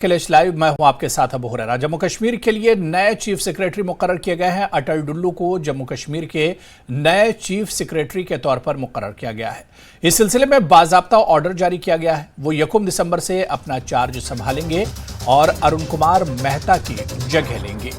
Kailash live मैं हूं आपके साथ अबू हुरैरा। जम्मू कश्मीर के लिए नए चीफ सेक्रेटरी मुकर्रर किए गए हैं। अटल डुल्लू को जम्मू कश्मीर के नए चीफ सेक्रेटरी के तौर पर मुकर्रर किया गया है। इस सिलसिले में बाज़ाब्ता ऑर्डर जारी किया गया है। वो 1 दिसंबर से अपना चार्ज संभालेंगे और अरुण कुमार मेहता की जगह लेंगे।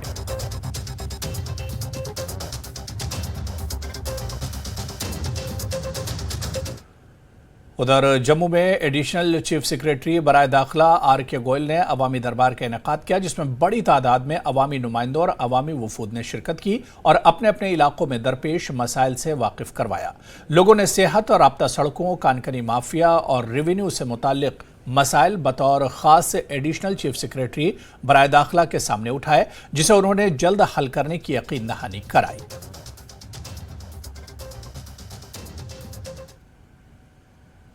उधर जम्मू में एडिशनल चीफ सेक्रेटरी बराए दाखिला आर.के. गोयल ने अवामी दरबार का इनेकाद किया, जिसमें बड़ी तादाद में अवामी नुमाइंदों और अवामी वफूद ने शिरकत की और अपने अपने इलाकों में दरपेश मसाइल से वाकिफ करवाया। लोगों ने सेहत और राब्ता सड़कों, कानकनी माफिया और रेवेन्यू से मुताल्लिक मसाइल बतौर खास एडिशनल चीफ सेक्रेटरी बराए दाखिला के सामने उठाए, जिसे उन्होंने जल्द हल करने की यकीन दहानी कराई।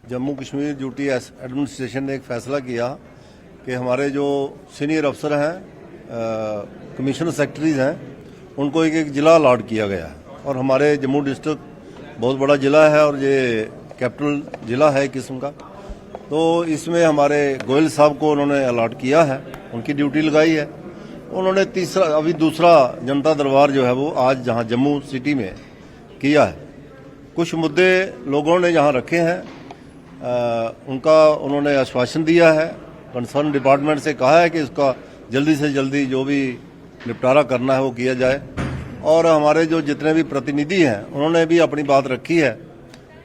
जम्मू कश्मीर ड्यूटी एडमिनिस्ट्रेशन ने एक फ़ैसला किया कि हमारे जो सीनियर अफसर हैं, कमिश्नर सेक्रेटरीज़ हैं, उनको एक एक ज़िला अलॉट किया गया है। और हमारे जम्मू डिस्ट्रिक्ट बहुत बड़ा ज़िला है और ये कैपिटल ज़िला है एक किस्म का। तो इसमें हमारे गोयल साहब को उन्होंने अलॉट किया है, उनकी ड्यूटी लगाई है। उन्होंने दूसरा जनता दरबार जो है वो आज जहाँ जम्मू सिटी में किया है। कुछ मुद्दे लोगों ने जहाँ रखे हैं उनका उन्होंने आश्वासन दिया है। कंसर्न डिपार्टमेंट से कहा है कि इसका जल्दी से जल्दी जो भी निपटारा करना है वो किया जाए। और हमारे जो जितने भी प्रतिनिधि हैं उन्होंने भी अपनी बात रखी है।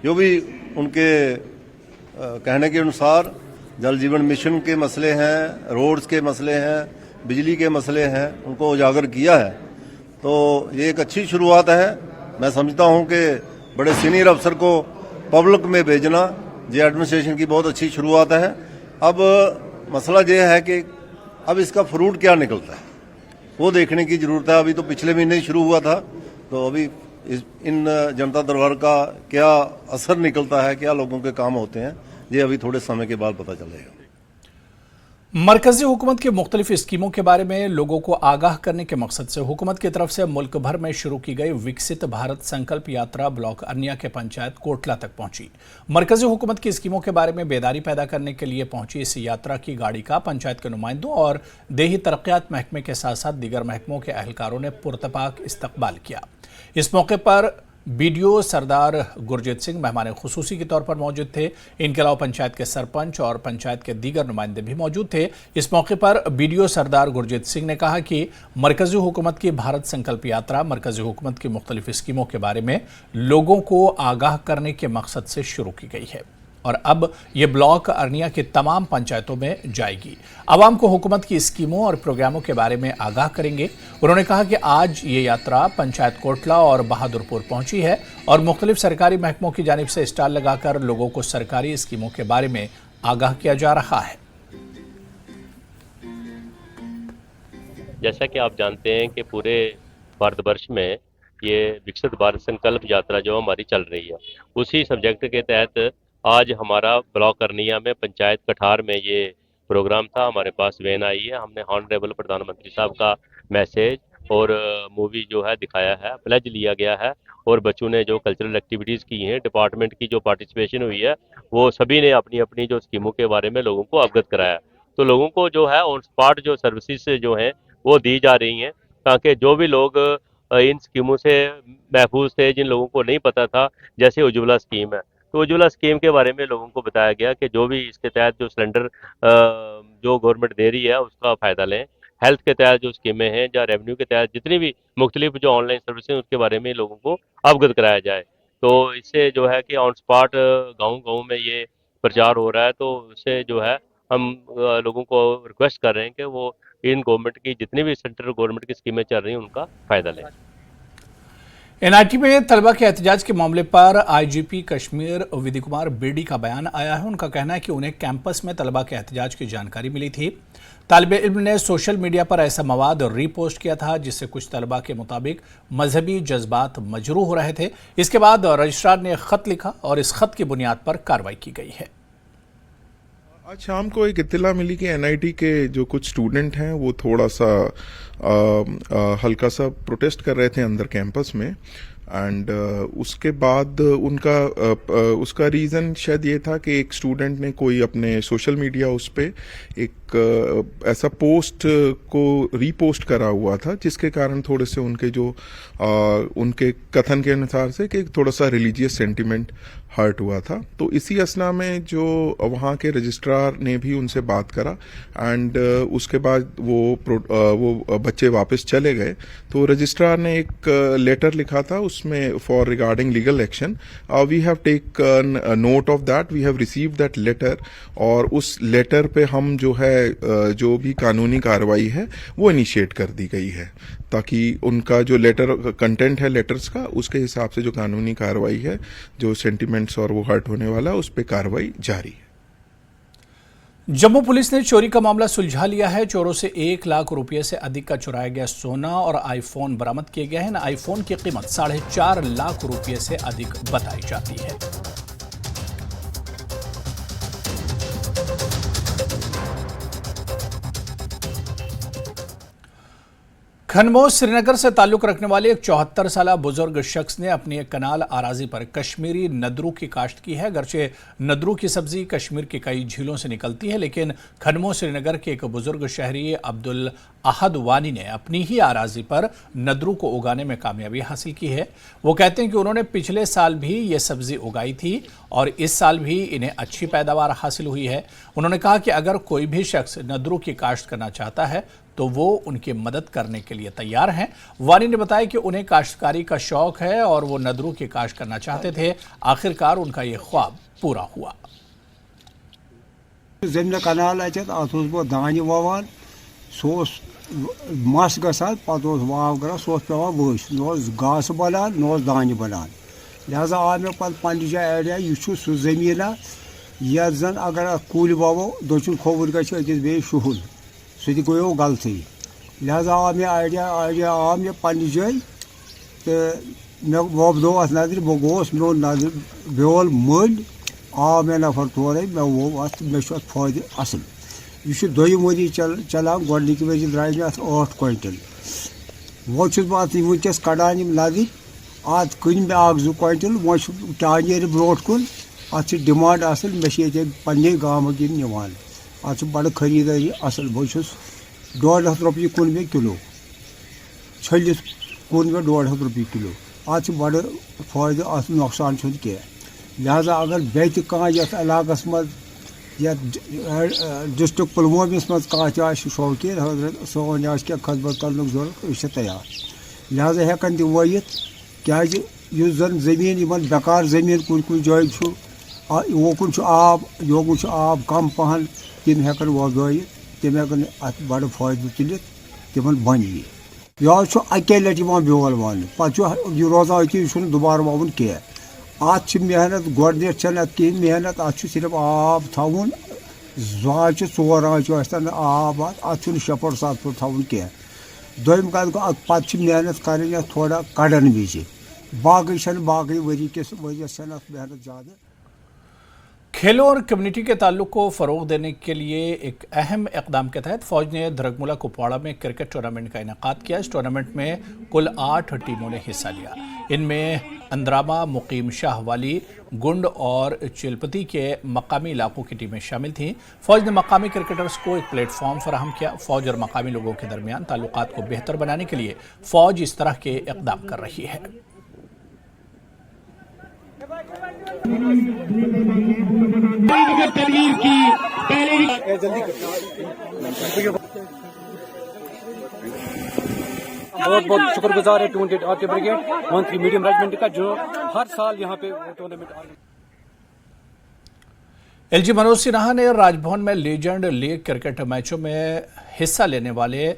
जो भी उनके कहने के अनुसार जल जीवन मिशन के मसले हैं, रोड्स के मसले हैं, बिजली के मसले हैं, उनको उजागर किया है। तो ये एक अच्छी शुरुआत है। मैं समझता हूँ कि बड़े सीनियर अफसर को पब्लिक में भेजना ये एडमिनिस्ट्रेशन की बहुत अच्छी शुरुआत है। अब मसला ये है कि अब इसका फ्रूट क्या निकलता है वो देखने की ज़रूरत है। अभी तो पिछले महीने ही शुरू हुआ था, तो अभी इन जनता दरबार का क्या असर निकलता है, क्या लोगों के काम होते हैं, ये अभी थोड़े समय के बाद पता चलेगा। मरकजी हुकूमत की मुख्तलिफ स्कीमों के बारे में लोगों को आगाह करने के मकसद से हुकूमत की तरफ से मुल्क भर में शुरू की गई विकसित भारत संकल्प यात्रा ब्लॉक अर्निया के पंचायत कोटला तक पहुंची। मरकजी हुकूमत की स्कीमों के बारे में बेदारी पैदा करने के लिए पहुंची इस यात्रा की गाड़ी का पंचायत के नुमाइंदों और देही तरक्यात महकमे के साथ साथ दीगर महकमों के अहलकारों ने पुरतपाक इस्तकबाल किया। इस मौके पर बीडीओ सरदार गुरजीत सिंह मेहमान खुसूसी के तौर पर मौजूद थे। इनके अलावा पंचायत के सरपंच और पंचायत के दीगर नुमाइंदे भी मौजूद थे। इस मौके पर बीडीओ सरदार गुरजीत सिंह ने कहा कि मरकजी हुकूमत की भारत संकल्प यात्रा मरकजी हुकूमत की मुख्तलिफ स्कीमों के बारे में लोगों को आगाह करने के मकसद से शुरू की गई है और अब ये ब्लॉक अर्निया की तमाम पंचायतों में जाएगी। आवाम को हुकूमत की स्कीमों और प्रोग्रामों के बारे में आगाह करेंगे। उन्होंने कहा कि आज ये यात्रा पंचायत कोटला और बहादुरपुर पहुंची है और मुख्तलिफ सरकारी महकमों की जानिब से स्टॉल लगाकर लोगों को सरकारी स्कीमों के बारे में आगाह किया जा रहा है। जैसा कि आप जानते हैं कि पूरे भारतवर्ष में ये विकसित भारत संकल्प यात्रा जो हमारी चल रही है, उसी सब्जेक्ट के तहत आज हमारा ब्लॉक अर्निया में पंचायत कठार में ये प्रोग्राम था। हमारे पास वैन आई है, हमने ऑनरेबल प्रधानमंत्री साहब का मैसेज और मूवी जो है दिखाया है, प्लेज लिया गया है और बच्चों ने जो कल्चरल एक्टिविटीज़ की हैं, डिपार्टमेंट की जो पार्टिसिपेशन हुई है, वो सभी ने अपनी अपनी जो स्कीमों के बारे में लोगों को अवगत कराया। तो लोगों को जो है ऑन स्पॉट जो सर्विसेज जो हैं वो दी जा रही हैं, ताकि जो भी लोग इन स्कीमों से महफूज थे, जिन लोगों को नहीं पता था, जैसे उज्ज्वला स्कीम है, तो उज्ज्वला स्कीम के बारे में लोगों को बताया गया कि जो भी इसके तहत जो सिलेंडर जो गवर्नमेंट दे रही है उसका फ़ायदा लें। हेल्थ के तहत जो स्कीमें हैं या रेवेन्यू के तहत जितनी भी मुख्तलिफ जो ऑनलाइन सर्विस हैं उसके बारे में लोगों को अवगत कराया जाए। तो इससे जो है कि ऑन स्पॉट गाँव में ये प्रचार हो रहा है। तो इससे जो है हम लोगों को रिक्वेस्ट कर रहे हैं कि वो इन गवर्नमेंट की जितनी भी सेंट्रल गवर्नमेंट की स्कीमें चल रही हैं उनका फ़ायदा लें। एनआईटी में तलबा के एहतजाज के मामले पर आईजीपी कश्मीर विधि कुमार बेडी का बयान आया है। उनका कहना है कि उन्हें कैंपस में तलबा के एहतजाज की जानकारी मिली थी। तालिब इल्म ने सोशल मीडिया पर ऐसा मवाद रीपोस्ट किया था जिससे कुछ तलबा के मुताबिक मजहबी जज्बात मजरूह हो रहे थे। इसके बाद रजिस्ट्रार ने खत लिखा और इस खत की बुनियाद पर कार्रवाई की गई है। आज शाम को एक इत्तला मिली कि एनआईटी के जो कुछ स्टूडेंट हैं वो थोड़ा सा हल्का सा प्रोटेस्ट कर रहे थे अंदर कैंपस में। एंड उसके बाद उसका रीज़न शायद ये था कि एक स्टूडेंट ने कोई अपने सोशल मीडिया उस पे एक ऐसा पोस्ट को रीपोस्ट करा हुआ था जिसके कारण थोड़े से उनके कथन के अनुसार से कि थोड़ा सा रिलीजियस सेंटिमेंट हर्ट हुआ था। तो इसी असना में जो वहाँ के रजिस्ट्रार ने भी उनसे बात करा एंड उसके बाद वो बच्चे वापस चले गए। तो रजिस्ट्रार ने एक लेटर लिखा था उसमें for regarding legal action. We have taken note of that, we have received that letter, और उस लेटर पे हम जो है जो भी कानूनी कार्रवाई है वो इनिशिएट कर दी गई है, ताकि उनका जो लेटर कंटेंट है लेटर्स का उसके हिसाब से जो कानूनी कार्रवाई है, जो सेंटिमेंट्स और वो हर्ट होने वाला है, उस पर कार्रवाई जारी है। जम्मू पुलिस ने चोरी का मामला सुलझा लिया है। चोरों से 1 लाख रुपए से अधिक का चुराया गया सोना और आईफोन बरामद किए गए हैं। आईफोन की कीमत 4.5 लाख रुपए से अधिक बताई जाती है। खनमोर श्रीनगर से ताल्लुक रखने वाले एक 74 साल बुजुर्ग शख्स ने अपनी एक कनाल आराजी पर कश्मीरी नदरू की काश्त की है। गर्चे नदरू की सब्जी कश्मीर की कई झीलों से निकलती है, लेकिन खनमोर श्रीनगर के एक बुजुर्ग शहरी अब्दुल अहद वानी ने अपनी ही आराजी पर नदरू को उगाने में कामयाबी हासिल की है। वो कहते हैं कि उन्होंने पिछले साल भी ये सब्जी उगाई थी और इस साल भी इन्हें अच्छी पैदावार हासिल हुई है। उन्होंने कहा कि अगर कोई भी शख्स नदरू की काश्त करना चाहता है तो वो उनकी मदद करने के लिए तैयार हैं। वानी ने बताया कि उन्हें काश्तकारी का शौक है और वो नदरू की काश्त करना चाहते थे। आखिरकार उनका ये ख्वाब पूरा हुआ। जमीन कनाल बह दान ववान सोस मस गसान पे वाव कर पेवान वश न घास बनान न दान बनान। लिहाजा आ मे पे जाए आइडिया यह सह जमीन ये जन अगर कुल ववो दोचुन खोवर गस बे शुहुल सह गो गलती। लिहाजा आ मे आइडिया आ मे पे जाए तो मे वोपदो अत नजर बह गोस मे नजर बेल मल आ मे नफर तोरे मे वो अत मे फायदे असल। यह दोम वरी चलान गोडनिक वरी द्राय मे 8 क्विंटल। वो बह वनकस कड़ान नजर अत कन मे 1-2 क्विंटल वो टान ब्रो कुन अत डिमांड असल मे पे गामक निवान अत बड़ खरीदारी असल। बह 150 रुपये कुन मे किलो, छलिस कुन मे 150 रुपये किलो। अत बड़ फायदे अत नुकसान कह। लिहाजा अगर बेत इलाकस मज या डिस्ट्रिक्ट पुलवामस मज कह शौकीन हजरत सोन क्या खदमत कर जरूरत तैयार। लिहाजा हेकन तम वत क्या जन जमीन इन बेकार जमीन कुन जाए ओकुन आब योकुन आब कम पहन तम हेकन वगैत तम हेकन अत बड़ फायदे तुल तम बन यह अके लट बेल वान पे रोजान अति दुबारा वोन कह। अत मेहनत गोडनेथ अत कहें मेहनत अत सिर्फ आब थवन 2 आंच 4 आंच आब अत 6 फुट 7 फुट थवन कह। दोम कत गो पे मेहनत कर थोड़ा कड़न विज बाकी वरी किस वरियस मेहनत ज़्यादा। खेलों और कम्युनिटी के ताल्लुक को फ़रोग देने के लिए एक अहम इकदाम के तहत फ़ौज ने धरगमुला कुपवाड़ा में क्रिकेट टूर्नामेंट का इनेकाद किया। इस टूर्नामेंट में कुल 8 टीमों ने हिस्सा लिया। इनमें अंद्रामा, मुकीम शाह वाली, गुंड और चिलपति के मकामी इलाकों की टीमें शामिल थीं। फ़ौज ने मकामी क्रिकेटर्स को एक प्लेटफॉर्म फराहम किया। फ़ौज और मकामी लोगों के दरमियान ताल्लुकात को बेहतर बनाने के लिए फ़ौज इस तरह के इकदाम कर रही है। बहुत बहुत शुक्रगुजार है 28 आपके ब्रिगेड मंत्री मीडियम रेजिमेंट का जो हर साल यहाँ पे टूर्नामेंट। एलजी मनोज सिन्हा ने राजभवन में लीजेंड लीग क्रिकेट मैचों में हिस्सा लेने वाले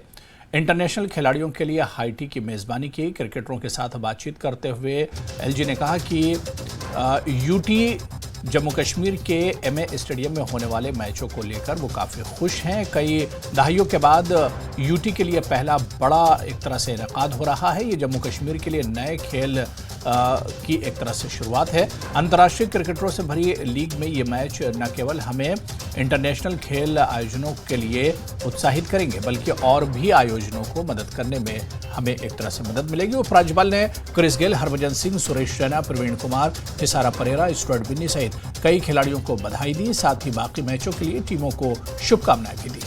इंटरनेशनल खिलाड़ियों के लिए हाईटी की मेज़बानी की। क्रिकेटरों के साथ बातचीत करते हुए एलजी ने कहा कि यूटी जम्मू कश्मीर के एमए स्टेडियम में होने वाले मैचों को लेकर वो काफ़ी खुश हैं। कई दहाइयों के बाद यूटी के लिए पहला बड़ा एक तरह से इनेकाद हो रहा है। ये जम्मू कश्मीर के लिए नए खेल की एक तरह से शुरुआत है। अंतर्राष्ट्रीय क्रिकेटरों से भरी लीग में ये मैच न केवल हमें इंटरनेशनल खेल आयोजनों के लिए उत्साहित करेंगे, बल्कि और भी आयोजनों को मदद करने में हमें एक तरह से मदद मिलेगी। उपराज्यपाल ने क्रिस गेल, हरभजन सिंह, सुरेश रैना, प्रवीण कुमार, थिसारा परेरा, स्टुअर्ट बिन्नी सहित कई खिलाड़ियों को बधाई दी। साथ ही बाकी मैचों के लिए टीमों को शुभकामनाएं भी दी।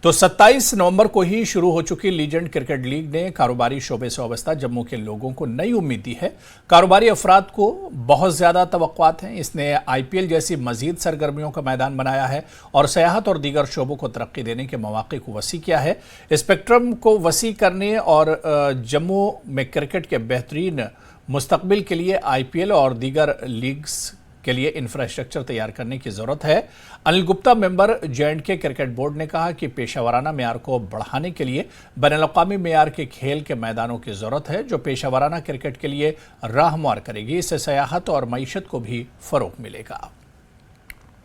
तो 27 नवंबर को ही शुरू हो चुकी लीजेंड क्रिकेट लीग ने कारोबारी शोबे से वाबस्ता जम्मू के लोगों को नई उम्मीद दी है। कारोबारी अफराद को बहुत ज्यादा तवक्कुआत हैं। इसने आईपीएल जैसी मजीद सरगर्मियों का मैदान बनाया है और सियाहत और दीगर शोबों को तरक्की देने के मौके को वसी किया है। स्पेक्ट्रम को वसी करने और जम्मू में क्रिकेट के बेहतरीन मुस्तकबिल के लिए आईपीएल और दीगर लीग्स के लिए इंफ्रास्ट्रक्चर तैयार करने की जरूरत है। Anil Gupta, member J&K cricket board, ने कहा कि पेशावराना मेयार को बढ़ाने के लिए बैनुल-अक़वामी मेयार के खेल के मैदानों की जरूरत है, जो पेशावराना क्रिकेट के लिए राह हमवार करेगी। इससे सियाहत और मईशत को भी फरोग मिलेगा।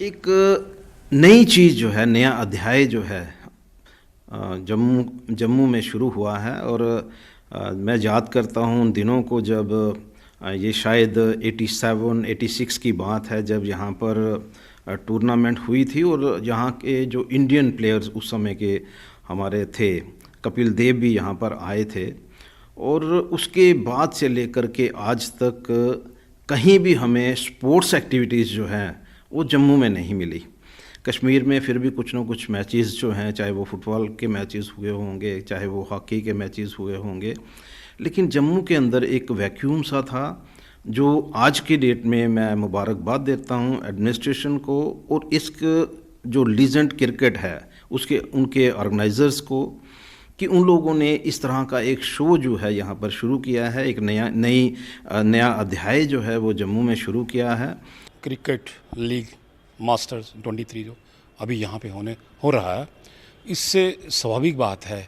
एक नई चीज़ जो है, नया अध्याय जो है जम्मू में शुरू हुआ है। और मैं याद करता हूँ उन दिनों को जब ये शायद 87-86 की बात है, जब यहाँ पर टूर्नामेंट हुई थी और यहाँ के जो इंडियन प्लेयर्स उस समय के हमारे थे, कपिल देव भी यहाँ पर आए थे। और उसके बाद से लेकर के आज तक कहीं भी हमें स्पोर्ट्स एक्टिविटीज़ जो हैं वो जम्मू में नहीं मिली। कश्मीर में फिर भी कुछ ना कुछ मैचेस जो हैं, चाहे वो फुटबॉल के मैचेस हुए होंगे, चाहे वो हॉकी के मैचेस हुए होंगे, लेकिन जम्मू के अंदर एक वैक्यूम सा था, जो आज की डेट में मैं मुबारकबाद देता हूँ एडमिनिस्ट्रेशन को और इस जो लीजेंड क्रिकेट है उसके उनके ऑर्गेनाइजर्स को, कि उन लोगों ने इस तरह का एक शो जो है यहाँ पर शुरू किया है। एक नया अध्याय जो है वो जम्मू में शुरू किया है। क्रिकेट लीग मास्टर्स 23 जो अभी यहाँ पे हो रहा है, इससे स्वाभाविक बात है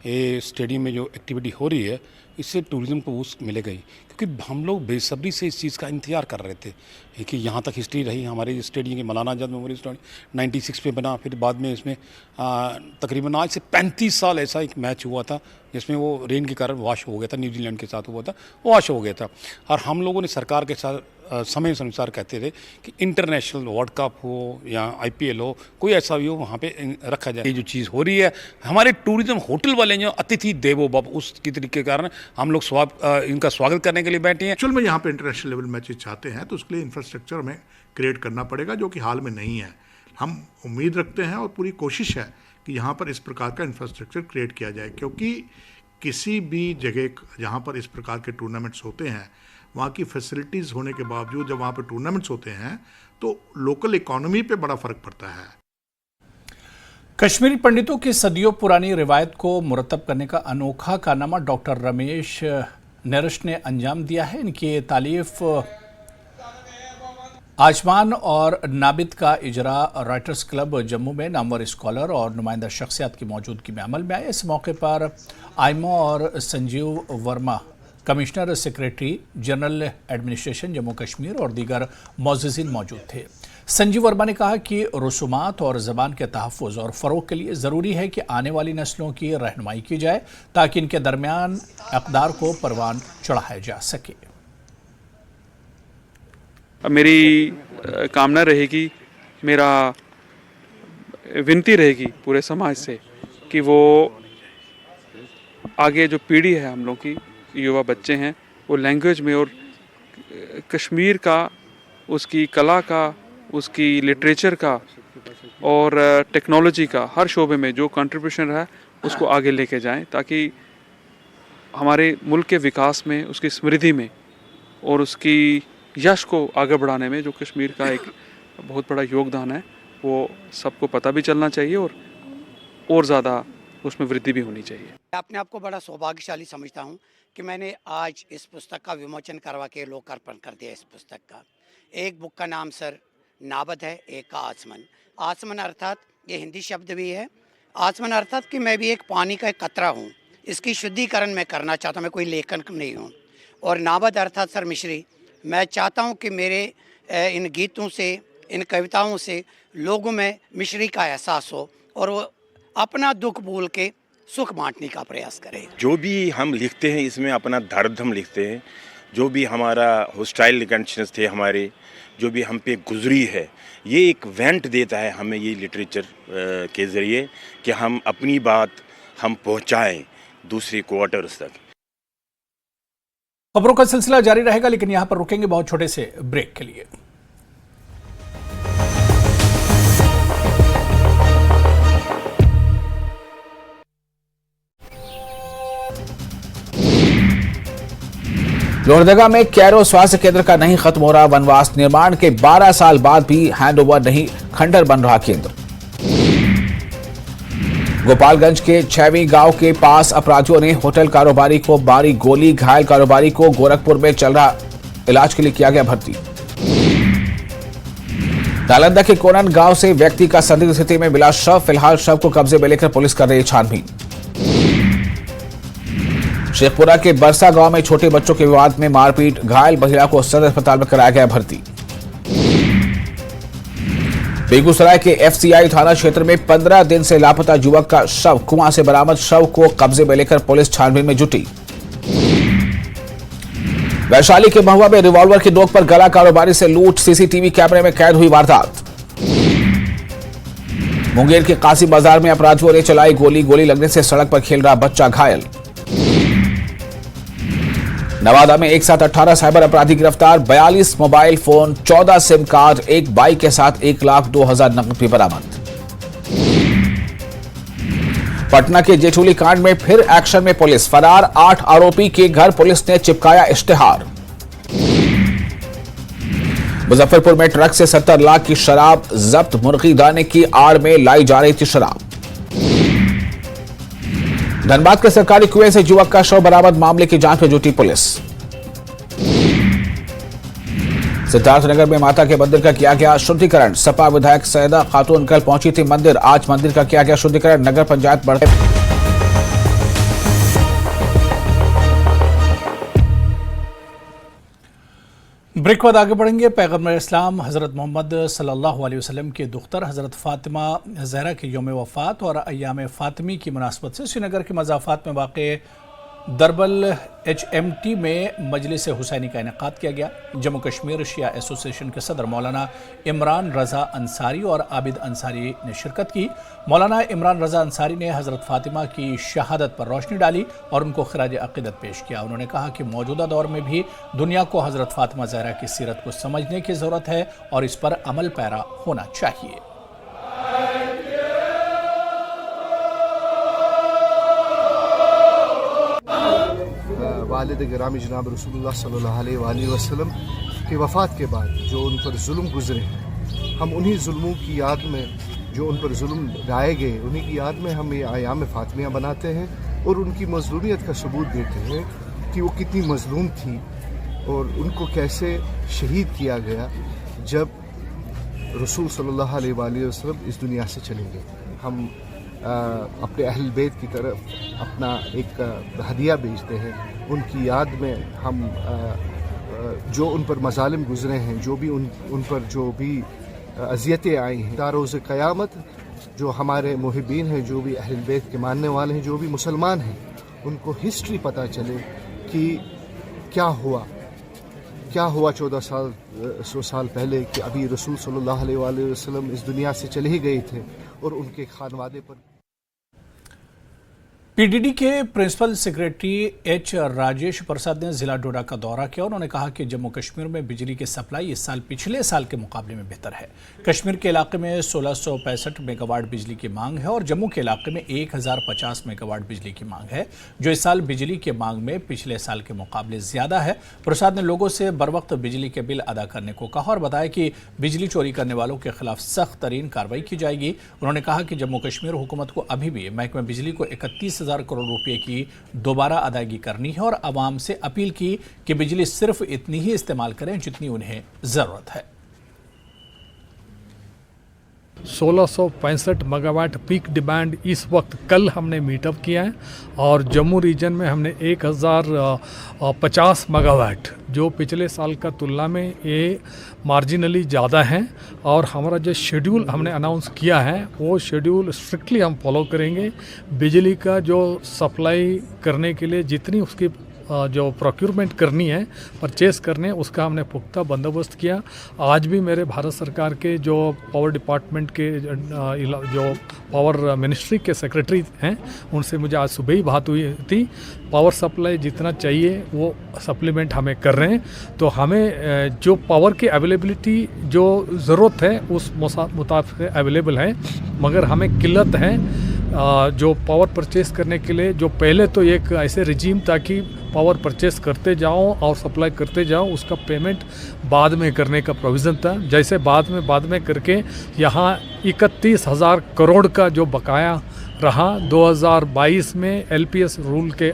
ये स्टेडियम में जो एक्टिविटी हो रही है इससे टूरिज़्म को बूस्ट मिलेगा ही, क्योंकि हम लोग बेसब्री से इस चीज़ का इंतजार कर रहे थे कि यहाँ तक हिस्ट्री रही हमारे स्टेडियम की। मौलाना आज़ाद मेमोरियल स्टेडियम 96 में बना, फिर बाद में इसमें तकरीबन आज से 35 साल ऐसा एक मैच हुआ था जिसमें वो रेन के कारण वॉश हो गया था, न्यूजीलैंड के साथ हुआ था, वॉश हो गया था। और हम लोगों ने सरकार के साथ समय अनुसार कहते थे कि इंटरनेशनल वर्ल्ड कप हो या आईपीएल हो, कोई ऐसा भी हो, वहाँ पे रखा जाए। ये जो चीज़ हो रही है, हमारे टूरिज्म होटल वाले जो अतिथि देवो भव उसकी तरीके के कारण हम लोग इनका स्वागत करने के लिए बैठे हैं। एक्चुअल में यहाँ पे इंटरनेशनल लेवल मैचेस चाहते हैं तो उसके लिए इंफ्रास्ट्रक्चर हमें क्रिएट करना पड़ेगा, जो कि हाल में नहीं है। हम उम्मीद रखते हैं और पूरी कोशिश है कि यहाँ पर इस प्रकार का इंफ्रास्ट्रक्चर क्रिएट किया जाए, क्योंकि किसी भी जगह जहाँ पर इस प्रकार के टूर्नामेंट्स होते हैं वहाँ की फैसिलिटीज़ होने के बावजूद जब वहाँ पर टूर्नामेंट्स होते हैं तो लोकल इकोनॉमी पे बड़ा फ़र्क पड़ता है। कश्मीरी पंडितों की सदियों पुरानी रिवायत को मुरतब करने का अनोखा कारनामा डॉक्टर रमेश नरश ने अंजाम दिया है। इनकी तालीफ आजमान और नाबिद का इजरा राइटर्स क्लब जम्मू में नामवर स्कॉलर और नुमाइंदा शख्सियात की मौजूदगी में अमल में आए। इस मौके पर आइमो और Sanjeev Verma, commissioner secretary general administration Jammu Kashmir और दीगर मोअज़्ज़िज़ीन मौजूद थे। संजीव वर्मा ने कहा कि रसूमात और ज़बान के तहफ़्फ़ुज़ और फ़रोग़ के लिए ज़रूरी है कि आने वाली नस्लों की रहनुमाई की जाए ताकि इनके दरमियान अक़दार को परवान चढ़ाया जा सके। मेरी कामना रहेगी, मेरा विनती रहेगी पूरे समाज से कि वो आगे जो पीढ़ी है हम लोग की, युवा बच्चे हैं, वो लैंग्वेज में और कश्मीर का, उसकी कला का, उसकी लिटरेचर का और टेक्नोलॉजी का हर शोबे में जो कंट्रीब्यूशन रहा है उसको आगे लेके जाएं, ताकि हमारे मुल्क के विकास में, उसकी समृद्धि में और उसकी यश को आगे बढ़ाने में जो कश्मीर का एक बहुत बड़ा योगदान है वो सबको पता भी चलना चाहिए और ज़्यादा उसमें वृद्धि भी होनी चाहिए। मैं अपने आप को बड़ा सौभाग्यशाली समझता हूँ कि मैंने आज इस पुस्तक का विमोचन करवा के लोकार्पण कर दिया। इस पुस्तक का एक बुक का नाम सर नाबद है, एक का आसमान। आसमान अर्थात ये हिंदी शब्द भी है, आसमान अर्थात कि मैं भी एक पानी का एक कतरा हूँ, इसकी शुद्धिकरण मैं करना चाहता हूँ, मैं कोई लेखक नहीं हूँ। और नाबद अर्थात सर मिश्री, मैं चाहता हूँ कि मेरे इन गीतों से, इन कविताओं से लोगों में मिश्री का एहसास हो और वो अपना दुख भूल के सुख बांटने का प्रयास करें। जो भी हम लिखते हैं इसमें अपना दर्द हम लिखते हैं, जो भी हमारा हॉस्टाइल कंडीशंस थे हमारे, जो भी हम पे गुजरी है, ये एक वेंट देता है हमें ये लिटरेचर के ज़रिए कि हम अपनी बात हम पहुंचाएं दूसरे क्वार्टर्स तक। खबरों का सिलसिला जारी रहेगा, लेकिन यहां पर रुकेंगे बहुत छोटे से ब्रेक के लिए। लोहरदगा में कैरो स्वास्थ्य केंद्र का नहीं खत्म हो रहा वनवास, निर्माण के 12 साल बाद भी हैंडओवर नहीं, खंडर बन रहा केंद्र। गोपालगंज के छैवी गांव के पास अपराधियों ने होटल कारोबारी को मारी गोली, घायल कारोबारी को गोरखपुर में चल रहा इलाज के लिए किया गया भर्ती। नालंदा के कोनन गांव से व्यक्ति का संदिग्ध स्थिति में मिला शव, फिलहाल शव को कब्जे में लेकर पुलिस कर रही है छानबीन। शेखपुरा के बरसा गांव में छोटे बच्चों के विवाद में मारपीट, घायल महिला को सदर अस्पताल में कराया गया भर्ती। बेगूसराय के एफसीआई थाना क्षेत्र में 15 दिन से लापता युवक का शव कुआं से बरामद, शव को कब्जे में लेकर पुलिस छानबीन में जुटी। वैशाली के महुआ में रिवॉल्वर की नोक पर गला कारोबारी से लूट, सीसीटीवी कैमरे में कैद हुई वारदात। मुंगेर के कासी बाजार में अपराधियों ने चलाई गोली, गोली लगने से सड़क पर खेल रहा बच्चा घायल। नवादा में एक साथ 18 साइबर अपराधी गिरफ्तार, 42 मोबाइल फोन, 14 सिम कार्ड, एक बाइक के साथ 1,02,000 नकद भी बरामद। पटना के जेठूली कांड में फिर एक्शन में पुलिस, फरार 8 आरोपी के घर पुलिस ने चिपकाया इश्तेहार। मुजफ्फरपुर में ट्रक से 70 लाख की शराब जब्त, मुर्गी दाने की आड़ में लाई जा रही थी शराब। धनबाद के सरकारी कुएं से युवक का शव बरामद, मामले की जांच में जुटी पुलिस। सिद्धार्थनगर में माता के मंदिर का किया गया शुद्धिकरण, सपा विधायक सैयदा खातून कल पहुंची थी मंदिर, आज मंदिर का किया गया शुद्धिकरण। नगर पंचायत बढ़े ब्रेक बाद आगे बढ़ेंगे। पैगंबर इस्लाम हज़रत मोहम्मद सल्लल्लाहु अलैहि वसल्लम के दुख्तर हज़रत फ़ातिमा ज़हरा के यौम वफ़ात और अय्याम फ़ातिमी की मुनासबत से श्रीनगर के मज़ाफ़ात में वाक़े दरबल HMT में मजलिस हुसैनी का इनेकाद किया गया। जम्मू कश्मीर शिया एसोसिएशन के सदर मौलाना इमरान रज़ा अंसारी और आबिद अंसारी ने शिरकत की। मौलाना इमरान रज़ा अंसारी ने हज़रत फ़ातिमा की शहादत पर रोशनी डाली और उनको खिराज अक़ीदत पेश किया। उन्होंने कहा कि मौजूदा दौर में भी दुनिया को हज़रत फ़ातिमा ज़हरा की सीरत को समझने की ज़रूरत है और इस पर अमल पैरा होना चाहिए। वालिद गिरामी जनाब रसूलुल्लाह सल्लल्लाहु अलैहि वसल्लम की वफ़ात के बाद जो उन पर जुल्म गुजरे हैं, हम उन्हीं जुल्मों की याद में, जो उन पर जुल्म ढाए गए, उन्हीं की याद में हम ये अय्याम फ़ातिमिया बनाते हैं और उनकी मज़लूमियत का सबूत देते हैं कि वो कितनी मज़लूम थी और उनको कैसे शहीद किया गया जब रसूल सल्लल्लाहु अलैहि वसल्लम इस दुनिया से चले गए। हम अपने अहल बैत की तरफ अपना एक हदिया भेजते हैं। उनकी याद में हम जो उन पर मज़ालिम गुज़रे हैं, जो भी उन पर जो भी अज़ियतें आई हैं, तारोज़ क़यामत जो हमारे मुहिब्बीन हैं, जो भी अहल बैत के मानने वाले हैं, जो भी मुसलमान हैं, उनको हिस्ट्री पता चले कि क्या हुआ 1400 साल पहले कि अभी रसूल सल्लल्लाहु अलैहि वसल्लम इस दुनिया से चले ही गए थे और उनके खानवादे पर। पीडीडी के प्रिंसिपल सेक्रेटरी एच राजेश प्रसाद ने जिला डोडा का दौरा किया। उन्होंने कहा कि जम्मू कश्मीर में बिजली की सप्लाई इस साल पिछले साल के मुकाबले में बेहतर है। कश्मीर के इलाके में 1665 मेगावाट बिजली की मांग है और जम्मू के इलाके में 1050 मेगावाट बिजली की मांग है, जो इस साल बिजली की मांग में पिछले साल के मुकाबले ज्यादा है। प्रसाद ने लोगों से बर वक्त बिजली के बिल अदा करने को कहा और बताया कि बिजली चोरी करने वालों के खिलाफ सख्त तरीन कार्रवाई की जाएगी। उन्होंने कहा कि जम्मू कश्मीर हुकूमत को अभी भी महकमे बिजली को 31,000 करोड़ रुपए की दोबारा अदायगी करनी है और आवाम से अपील की कि बिजली सिर्फ इतनी ही इस्तेमाल करें जितनी उन्हें जरूरत है। 1665 मेगावाट पीक डिमांड इस वक्त कल हमने मीटअप किया है और जम्मू रीजन में हमने 1050 मेगावाट जो पिछले साल का तुलना में ये मार्जिनली ज़्यादा है और हमारा जो शेड्यूल हमने अनाउंस किया है वो शेड्यूल स्ट्रिक्टली हम फॉलो करेंगे। बिजली का जो सप्लाई करने के लिए जितनी उसकी जो प्रोक्यूरमेंट करनी है, परचेस करने, उसका हमने पुख्ता बंदोबस्त किया। आज भी मेरे भारत सरकार के जो पावर डिपार्टमेंट के जो पावर मिनिस्ट्री के सेक्रेटरी हैं उनसे मुझे आज सुबह ही बात हुई थी। पावर सप्लाई जितना चाहिए वो सप्लीमेंट हमें कर रहे हैं, तो हमें जो पावर की अवेलेबिलिटी जो ज़रूरत है उस मुताबिक अवेलेबल है, मगर हमें किल्लत है जो पावर परचेस करने के लिए। जो पहले तो एक ऐसे रिजीम था कि पावर परचेस करते जाओ और सप्लाई करते जाओ, उसका पेमेंट बाद में करने का प्रोविज़न था। जैसे बाद में करके यहाँ 31,000 करोड़ का जो बकाया रहा 2022 में एलपीएस रूल के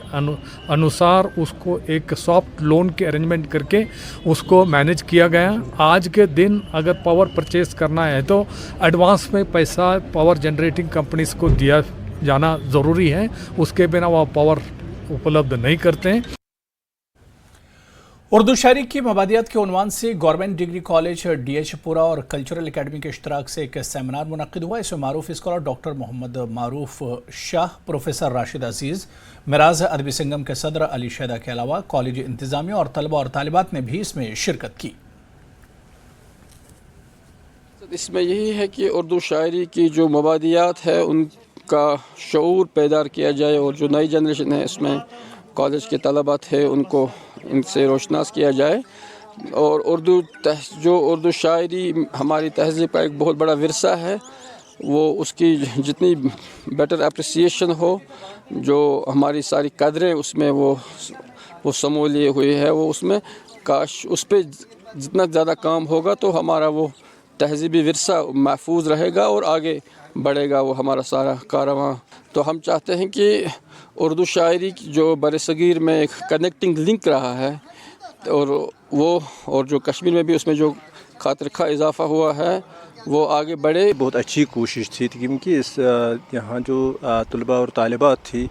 अनुसार उसको एक सॉफ्ट लोन के अरेंजमेंट करके उसको मैनेज किया गया। आज के दिन अगर पावर परचेस करना है तो एडवांस में पैसा पावर जनरेटिंग कंपनीज को दिया जाना ज़रूरी है, उसके बिना वह पावर उपलब्ध नहीं करते हैं। उर्दू शायरी की मबादियात के उन्वान से गवर्नमेंट डिग्री कॉलेज डीएचपुरा और कल्चरल एकेडमी के इश्तराक से एक सेमिनार मुनक्किद हुआ। इसमें मारूफ स्कॉलर डॉक्टर मोहम्मद मारूफ शाह, प्रोफेसर राशिद अजीज़, मिराज अदबी संगम के सदर अली शैदा के अलावा कॉलेज इंतजामिया और तलबा और तालिबात ने भी इसमें शिरकत की। इसमें यही है कि उर्दू शायरी की जो मबादियात है उनका शऊर पैदा किया जाए और जो नई जनरेशन है इसमें कॉलेज के तलबा थे उनको इनसे रोशनास किया जाए। और उर्दू शायरी हमारी तहज़ीब का एक बहुत बड़ा विरसा है, वो उसकी जितनी बेटर अप्रिसिएशन हो, जो हमारी सारी कदरें उसमें वो समो लिए हुए है, वो उसमें काश उस पर जितना ज़्यादा काम होगा तो हमारा वो तहज़ीबी विरसा महफूज रहेगा और आगे बढ़ेगा वो हमारा सारा कारवां। तो हम चाहते हैं कि उर्दू शायरी जो बरसगीर में एक कनेक्टिंग लिंक रहा है और जो कश्मीर में भी उसमें जो खातिरखा इजाफा हुआ है वो आगे बढ़े। बहुत अच्छी कोशिश थी क्योंकि इस यहाँ जो तलबा और तालिबात थी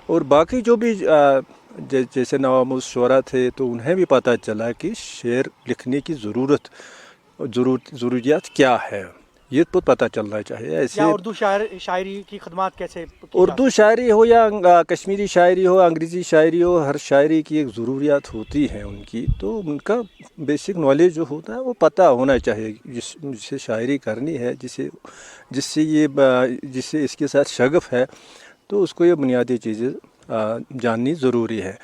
और बाकी जो भी जैसे नवामुस शुरा थे तो उन्हें भी पता चला कि शेर लिखने की ज़रूरियात क्या है, ये तो पता चलना चाहिए। ऐसे उर्दू शायरी की खदमात कैसे, उर्दू शायरी हो या कश्मीरी शायरी हो, अंग्रेज़ी शायरी हो, हर शायरी की एक ज़रूरियात होती है उनकी, तो उनका बेसिक नॉलेज जो होता है वो पता होना चाहिए। जिससे शायरी करनी है, जिससे इसके साथ शगफ है, तो उसको ये बुनियादी चीज़ें जाननी ज़रूरी है।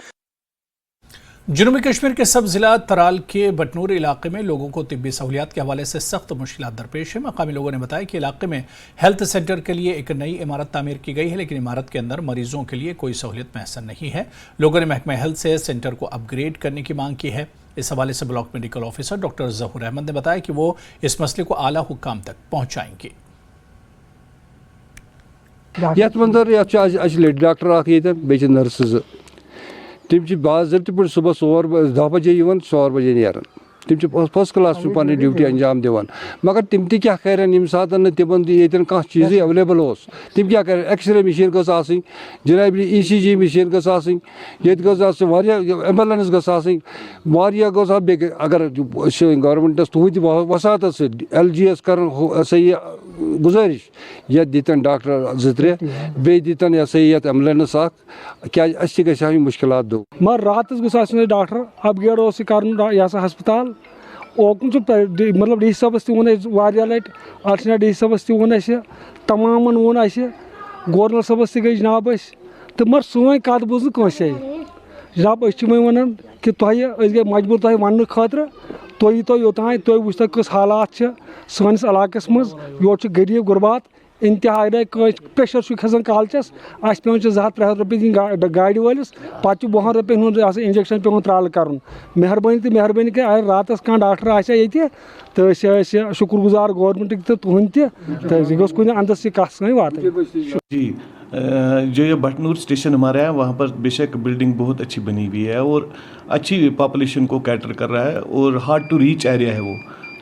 जनूबी कश्मीर के सब जिला तराल के बटनूर इलाके में लोगों को तिब्बी सहूलियात के हवाले से सख्त मुश्किलात दरपेश है। मकामी लोगों ने बताया कि इलाके में हेल्थ सेंटर के लिए एक नई इमारत तामीर की गई है, लेकिन इमारत के अंदर मरीजों के लिए कोई सहूलियत मैसर नहीं है। लोगों ने महकमा हेल्थ से सेंटर को अपग्रेड करने की मांग की है। इस हवाले से ब्लॉक मेडिकल ऑफिसर डॉक्टर जहूर अहमद ने बताया कि वो इस मसले को आला हुक्काम तक पहुँचाएंगे। डॉक्टर तम बाज़ाब्त पे सुबह 10 बजे 4 बजे नीरान, तम फर्स्ट क्लास पी ड्यूटी अंजाम दिवान, मगर तम क्या कर सात तिमन ये कह चीज़ अवेलेबल तम क्या कर। एक्सरे मशीन गई आसनी, जनाब ECG मशीन गई, ये एम्बुलेंस गई, अगर गवर्नमेंटस तुद वसात LGS कर गुजारिश ये दीतन डॉक्टर 2-3 बे दीतन ये एम्बुलेंस क्या गई मुश्किल दो मगर रात गई डॉक्टर अपग्रेड कर हस्पताल ओकुन मतलब डी सबस तह लट अल्टरनेट डी सबस तह तमाम वोन गवर्नर सबस गई जनाब तो मगर सोन कत बोज कंसे जनाब वन कि गई मजबूर तह वन खतर तुम तो योतान तुम वो कस हालात सानिस इलाकस मज योर गरीब गुरबात इंतहा प्रेशर खसान कालचस पे 200-300 रुपये दिन गाड़ वलिस पे 20 रुपये हूँ इंजेक्शन पे त्राल कर। मेहरबानी तो मेहरबानी कर रात कह डॉक्टर ये तो शुक्रगुजार गवर्नमेंट तो तुहद तह कुछ अंदस कस वात। जी जो ये बटनूर स्टेशन हमारा है वहाँ पर बेशक बिल्डिंग बहुत अच्छी बनी हुई है और अच्छी पॉपुलेशन को कैटर कर रहा है और हार्ड टू रीच एरिया है वो,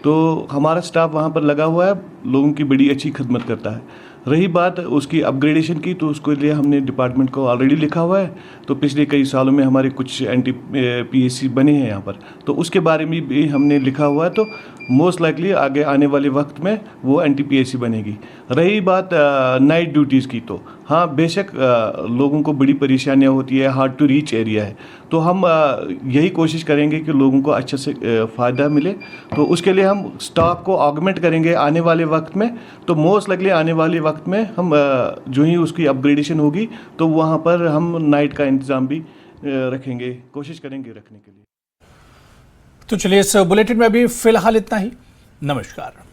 तो हमारा स्टाफ वहाँ पर लगा हुआ है, लोगों की बड़ी अच्छी खिदमत करता है। रही बात उसकी अपग्रेडेशन की, तो उसके लिए हमने डिपार्टमेंट को ऑलरेडी लिखा हुआ है। तो पिछले कई सालों में हमारे कुछ NTPAC बने हैं यहाँ पर, तो उसके बारे में भी हमने लिखा हुआ है। तो मोस्ट लाइकली आगे आने वाले वक्त में वो NTPAC बनेगी। रही बात नाइट ड्यूटीज़ की, तो हाँ बेशक लोगों को बड़ी परेशानियाँ होती है, हार्ड टू रीच एरिया है। तो हम यही कोशिश करेंगे कि लोगों को अच्छे से फ़ायदा मिले। तो उसके लिए हम स्टाफ को ऑगमेंट करेंगे आने वाले वक्त में। तो मोस्ट लाइकली आने वाले वक्त में हम जो ही उसकी अपग्रेडेशन होगी तो वहाँ पर हम नाइट का इंतज़ाम भी रखेंगे, कोशिश करेंगे रखने के लिए। तो चलिए इस बुलेटिन में अभी फिलहाल इतना ही। नमस्कार।